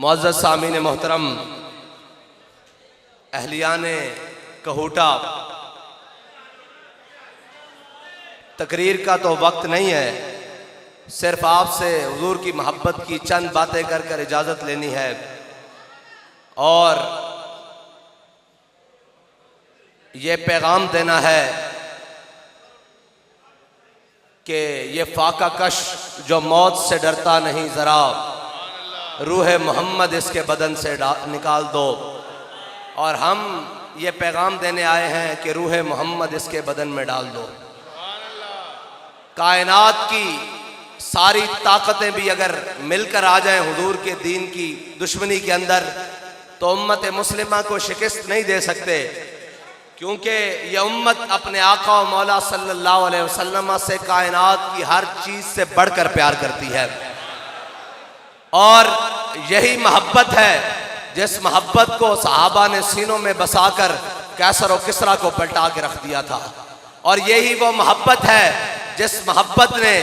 मुअज़्ज़ज़ सामीन मोहतरम, अहलियान कहूटा, तकरीर का तो वक्त नहीं है, सिर्फ आपसे हुजूर की मोहब्बत की चंद बातें कर कर इजाज़त लेनी है। और ये पैगाम देना है कि ये फाका कश जो मौत से डरता नहीं, ज़रा रूह मोहम्मद इसके बदन से निकाल दो। और हम ये पैगाम देने आए हैं कि रूह मोहम्मद इसके बदन में डाल दो। कायनात की सारी ताकतें भी अगर मिलकर आ जाएं हुजूर के दीन की दुश्मनी के अंदर, तो उम्मत मुस्लिमा को शिकस्त नहीं दे सकते, क्योंकि यह उम्मत अपने आका और मौला सल्लल्लाहु अलैहि वसल्लम से कायनात की हर चीज से बढ़कर प्यार करती है। और यही मोहब्बत है जिस मोहब्बत को सहाबा ने सीनों में बसाकर कैसर और किसरा को पलटा के रख दिया था। और यही वो मोहब्बत है जिस मोहब्बत ने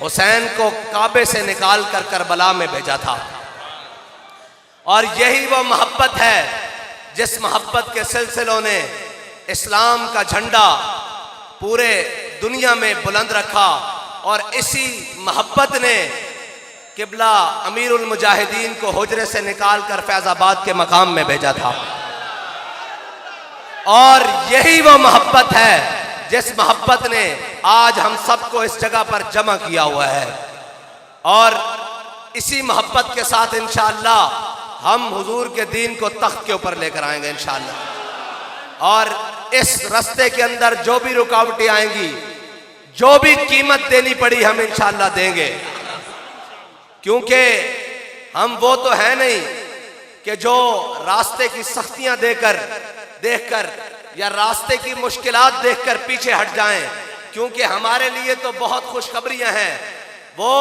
हुसैन को काबे से निकाल कर करबला में भेजा था। और यही वो मोहब्बत है जिस मोहब्बत के सिलसिलों ने इस्लाम का झंडा पूरे दुनिया में बुलंद रखा। और इसी मोहब्बत ने किबला अमीरुल मुजाहिदीन को हुजरे से निकाल कर फैजाबाद के मकाम में भेजा था। और यही वो मोहब्बत है जिस मोहब्बत ने आज हम सबको इस जगह पर जमा किया हुआ है। और इसी मोहब्बत के साथ इंशाअल्लाह हम हुजूर के दीन को तख्त के ऊपर लेकर आएंगे इंशाअल्लाह। और इस रास्ते के अंदर जो भी रुकावटें आएंगी, जो भी कीमत देनी पड़ी, हम इंशाअल्लाह देंगे। क्योंकि हम वो तो है नहीं कि जो रास्ते की सख्तियां देखकर या रास्ते की मुश्किलात देखकर पीछे हट जाएं। क्योंकि हमारे लिए तो बहुत खुशखबरियां हैं। वो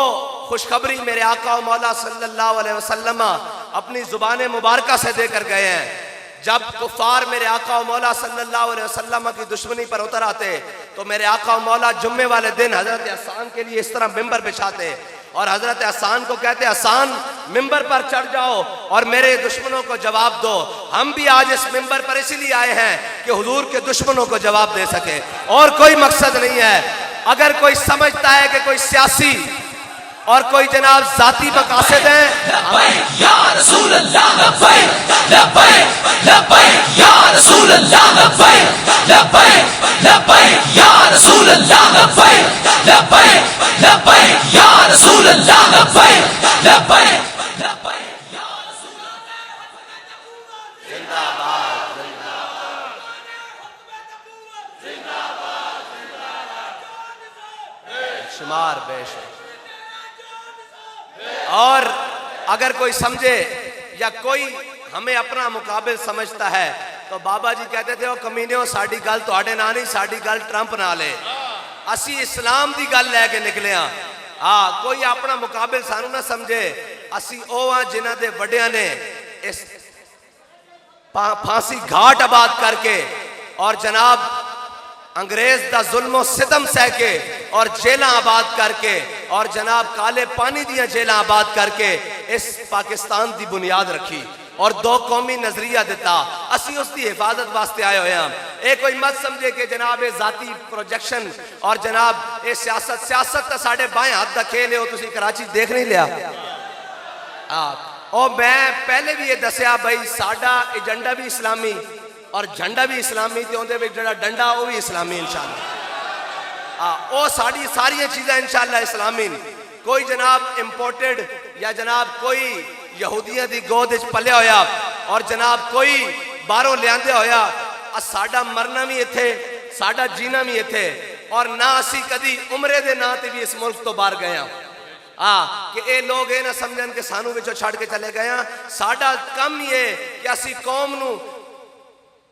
खुशखबरी मेरे आका और मौला सल्लल्लाहु अलैहि वसल्लम अपनी जुबान मुबारका से देकर गए हैं। जब कुफार मेरे आका और मौला सल्लल्लाहु अलैहि वसल्लम की दुश्मनी पर उतर आते, तो मेरे आका और मौला जुम्मे वाले दिन हजरत हसन के लिए इस तरह मिंबर बिछाते और हजरत हसन को कहते, हसन मिंबर पर चढ़ जाओ और मेरे दुश्मनों को जवाब दो। हम भी आज इस मिंबर पर इसीलिए आए हैं कि हुजूर के दुश्मनों को जवाब दे सके, और कोई मकसद नहीं है। अगर कोई समझता है कि कोई सियासी और कोई जनाब जाती मकासद है, शुमार बेशक। और अगर कोई समझे या कोई हमें अपना मुकाबिल समझता है, तो बाबा जी कहते थे, ओ कमीने साड़ी गल तुहाडे नाल नहीं, साड़ी गल ट्रंप नाल है। असी इस्लाम की गल लैके निकले हाँ। कोई अपना मुकाबिल सानू ना समझे। असी ओ हाँ जिन्हां दे वड्डियां ने इस फांसी घाट आबाद करके और जनाब अंग्रेज दा जुल्मो सितम सह के और जेल आबाद करके और जनाब काले पानी दियां जेल आबाद करके इस पाकिस्तान की बुनियाद रखी और दो कौमी नजरिया दिता। असी उसकी हिफाजत वास्ते आए हुए हैं। ये कोई मत समझे कि जनाब ये जाती प्रोजेक्शन और जनाब ये सियासत तो साढ़े बाएं हाथ का खेल है। तुसी कराची देख नहीं लिया और मैं पहले भी ये दसिया भाई, साडा एजेंडा भी इस्लामी और झंडा भी इस्लामी, तो उहदे विच जिहड़ा डंडा वो भी इस्लामी इंशाअल्लाह। वो साड़ी सारिया चीज़ां इंशाअल्लाह इस्लामी। कोई जनाब इंपोर्टेड या जनाब कोई यहूदियों की गोद पलिया होया और जनाब कोई बाहरों लियांदे होया, साडा मरना भी इत्थे, साडा जीना भी इत्थे। और ना असी कदी उमरे दे नां ते भी इस मुल्क तो बाहर गए कि ये लोग ये ना समझन कि सानू विचों छड़ के चले गए। साडा काम ये कि असी कौम नू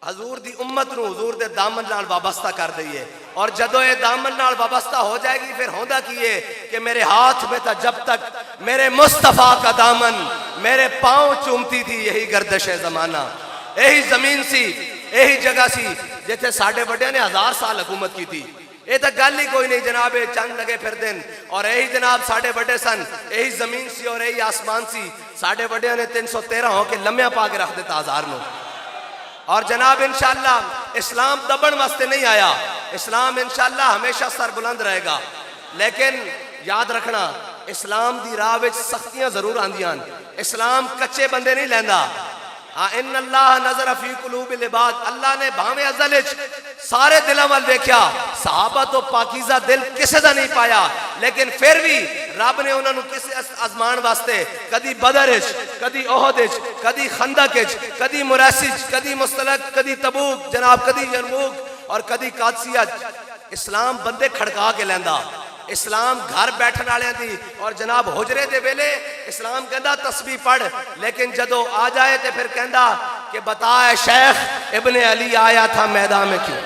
हजूर दी उम्मत नू हजूर दे दामन नाल वाबस्ता कर दईए। और जदों ये दामन नाल वाबस्ता हो जाएगी, फिर होंदा की है कि मेरे हाथ में था जब तक मेरे मुस्तफा का दामन, मेरे पांव चूमती थी यही गर्दिश जमाना। यही जमीन सी, यही जगह सी जिथे साडे बड़े ने 1000 साल हुकूमत की थी। ये तो गल ही कोई नहीं जनाब, ये चंद लगे फिर दिन। और यही जनाब साढ़े बड़े सन, यही जमीन सी और यही आसमान सी, साढ़े बड़े ने 313 होके लम्या पा के रख देता हजार नो। और जनाब इंशाअल्लाह इस्लाम दबन वास्ते नहीं आया, इस्लाम इंशाअल्लाह हमेशा सर बुलंद रहेगा। लेकिन याद रखना इस्लाम दी राह विच सख्तियां जरूर आंदियां, इस्लाम कच्चे बंदे नहीं लैंदा। इन अल्लाह नजर फी कुलूबिल इबाद, अल्लाह ने भावे अज़ल विच सारे दिलों वाल देखा, सहाबा तो पाकीज़ा दिल किसी दा नहीं पाया, लेकिन फिर भी रब ने उन्होंने किसी आजमान वास्ते कदी बदर विच, कदी ओहद विच, कदी खंदक विच, कदी मुरैसिज, कदी मुस्तलक, कदी तबूक जनाब, कदी यरमूक और कदी कादसिया इस्लाम बंदे खड़का के लैंदा। इस्लाम घर बैठन वाले दी और जनाब हुजरे दे वेले इस्लाम कहता तस्बीह पढ़, लेकिन जदों आ जाए तो फिर कहता कि बता शेख इब्ने अली आया था मैदान में क्यों।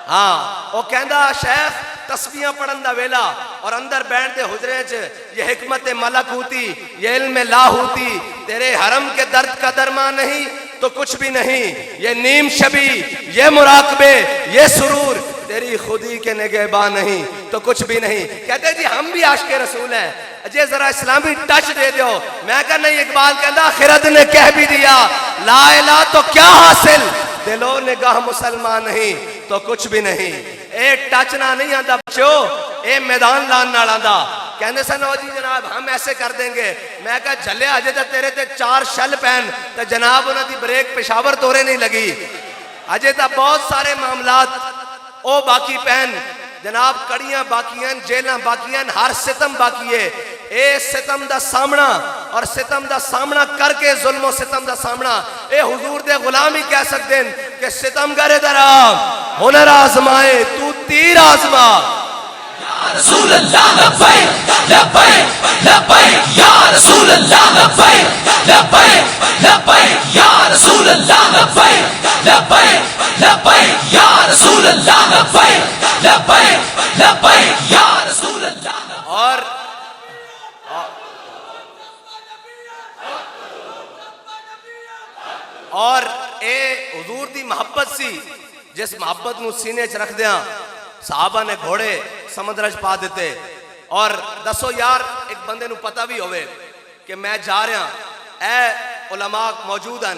हाँ वो कहता शेख तस्बीहां पढ़न दा वेला और अंदर बैठ दे हुजरे च ये हिकमत मलक होती, ये इल्म ला होती, तेरे हरम के दर्द का दरमा नहीं तो कुछ भी नहीं, ये नीम शबी, ये मुराकबे, ये सुरूर तेरी खुदी के निगहबान नहीं तो कुछ भी नहीं। कहते जी हम भी आशिक़े रसूल हैं, अजय जरा इस्लामी टच दे दो। मैं कहा नहीं, इकबाल कहता खिरद ने कह भी दिया ला इला तो क्या हासिल, दिलो निगाह मुसलमान नहीं तो कुछ भी नहीं। ए टच ना नहीं आता बच्चो, ए मैदान लान नाल आंदा। कहते सन ओ जी जनाब हम ऐसे कर देंगे। मैं कहा झले अजे तो तेरे ते 4 शल पैन तो जनाब उन्होंने दी ब्रेक पेशावर तोरे नहीं लगी, अजे तो बहुत सारे मामलात ओ बाकी पैन जनाब, कड़ियां बाकियां, जेलां बाकियां, हर सितम बाकी है। ए सितम दा सामना और सितम दा सामना करके जुल्म सितम दा सामना ए हुजूर दे गुलाम ही कह सकते हैं कि सितम करे दरा हुनर आजमाए तू तीर आजमा। या रसूल अल्लाह लब्बैक लब्बैक लब्बैक या रसूल अल्लाह लब्बैक लब्बैक लब्बैक या रसूल अल्लाह लब्बैक लब्बैक लब्बैक या रसूल अल्लाह लब्बैक लब्बैक लब्बैक या रसूल अल्लाह। और ए हुजूर दी मोहब्बत सी, जिस मोहब्बत नूं सीने च रख दिया साहबा ने घोड़े समुद्र च पा दिते। और दसो यार एक बंदे नूं पता भी होवे कि मैं जा रहा, ए उलमा मौजूद हैं,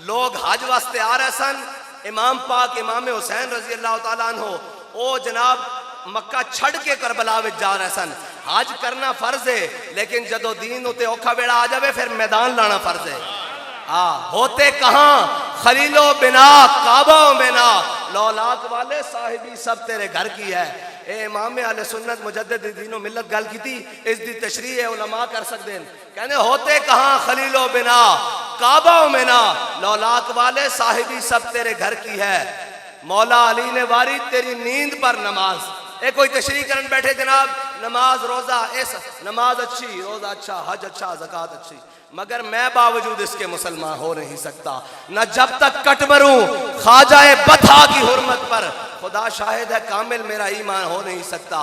लोग हज वास्ते आ रहे सन, इमाम पाक इमाम हुसैन रजी अल्लाह तआला अन्हु ओ जनाब मक्का छड़ के करबला विच जा रहे सन। हज करना फर्ज है, लेकिन जदों दीन उते औखा वेड़ा आ जावे फिर मैदान लाना फर्ज है। होते कहाँ खलीलो बिना काबा बिना, लौलाक वाले साहिबी सब तेरे घर की है। ए इमाम अहले सुन्नत मुजद्दिद दीनो मिल्लत गल की थी, इस दी तशरीह है उलमा कर सकते हैं। कहने होते कहाँ खलीलो बिना काबा बिना, लौलाक वाले साहिबी सब तेरे घर की है। मौला अली ने वारी तेरी नींद पर नमाज। ए कोई तशरीह करन बैठे जनाब नमाज रोजा ऐसा, नमाज अच्छी, रोजा अच्छा, हज अच्छा, ज़कात अच्छी, मगर मैं बावजूद इसके मुसलमान हो नहीं सकता। न जब तक कट मरूं ख्वाजा बथा की हुर्मत पर, खुदा शाहिद है कामिल मेरा ईमान हो नहीं सकता।